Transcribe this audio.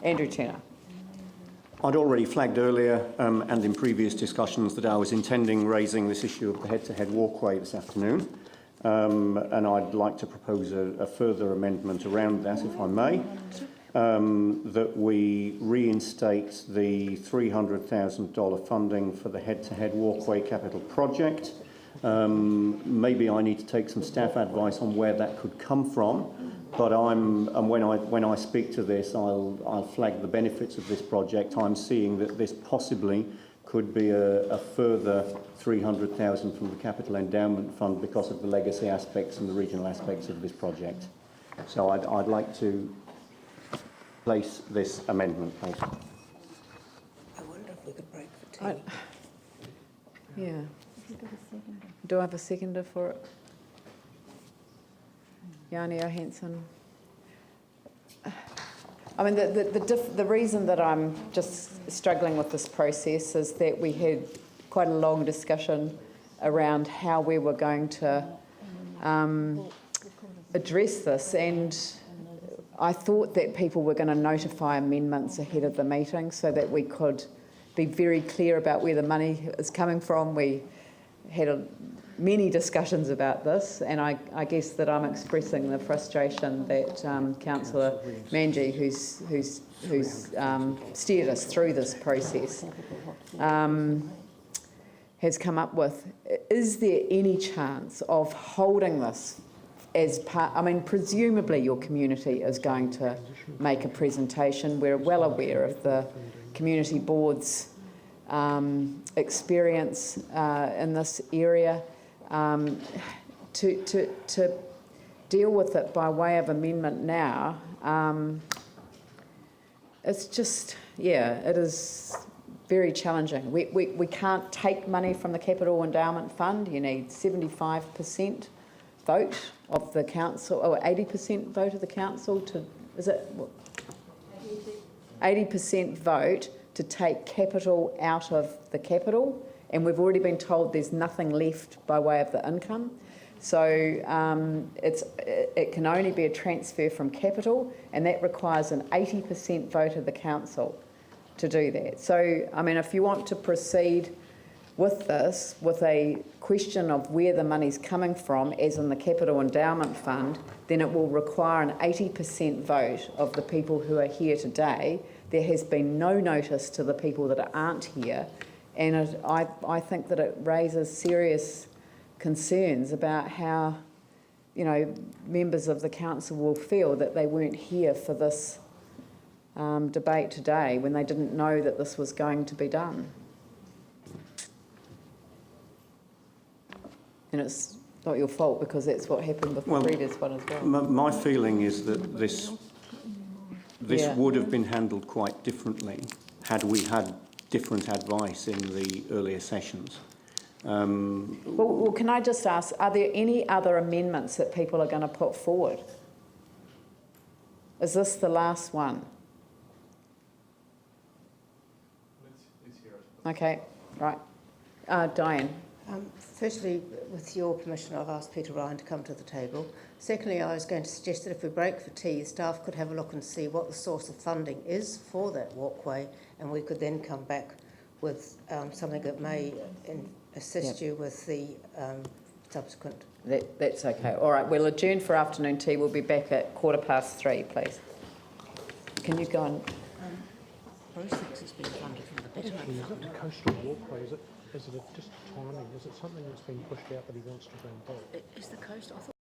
Andrew Turner. I'd already flagged earlier and in previous discussions that I was intending raising this issue of the head-to-head walkway this afternoon, and I'd like to propose a further amendment around that, if I may, that we reinstate the $300,000 funding for the head-to-head walkway capital project. Maybe I need to take some staff advice on where that could come from, but when I speak to this, I'll flag the benefits of this project. I'm seeing that this possibly could be a further $300,000 from the Capital Endowment Fund because of the legacy aspects and the regional aspects of this project. So I'd like to place this amendment, please. I wonder if we could break for tea. Yeah. Do I have a seconder for it? Yanni Johansson. I mean, the reason that I'm just struggling with this process is that we had quite a long discussion around how we were going to address this, and I thought that people were going to notify amendments ahead of the meeting so that we could be very clear about where the money is coming from. We had many discussions about this, and I guess that I'm expressing the frustration that Councillor Manji, who's steered us through this process, has come up with. Is there any chance of holding this as part? I mean, presumably your community is going to make a presentation. We're well aware of the community board's experience in this area. To deal with it by way of amendment now, it's just, yeah, it is very challenging. We can't take money from the Capital Endowment Fund. You need 75% vote of the council, or 80% vote of the council to, is it? 80% vote to take capital out of the capital, and we've already been told there's nothing left by way of the income. So it can only be a transfer from capital, and that requires an 80% vote of the council to do that. So, I mean, if you want to proceed with this, with a question of where the money's coming from, as in the Capital Endowment Fund, then it will require an 80% vote of the people who are here today. There has been no notice to the people that aren't here, and I think that it raises serious concerns about how, you know, members of the council will feel that they weren't here for this debate today when they didn't know that this was going to be done. And it's not your fault, because that's what happened with the previous one as well. My feeling is that this would have been handled quite differently had we had different advice in the earlier sessions. Well, can I just ask, are there any other amendments that people are going to put forward? Is this the last one? Let's hear it. Okay, right. Diane. Firstly, with your permission, I've asked Peter Ryan to come to the table. Secondly, I was going to suggest that if we break for tea, staff could have a look and see what the source of funding is for that walkway, and we could then come back with something that may assist you with the subsequent. That's okay. All right, we'll adjourn for afternoon tea. We'll be back at 3:15, please. Can you go on? Bruce thinks it's been funded from the betterment fund. Is it the coastal walkway? Is it just timing? Is it something that's been pushed out that he wants to bring back? Is the coast? I thought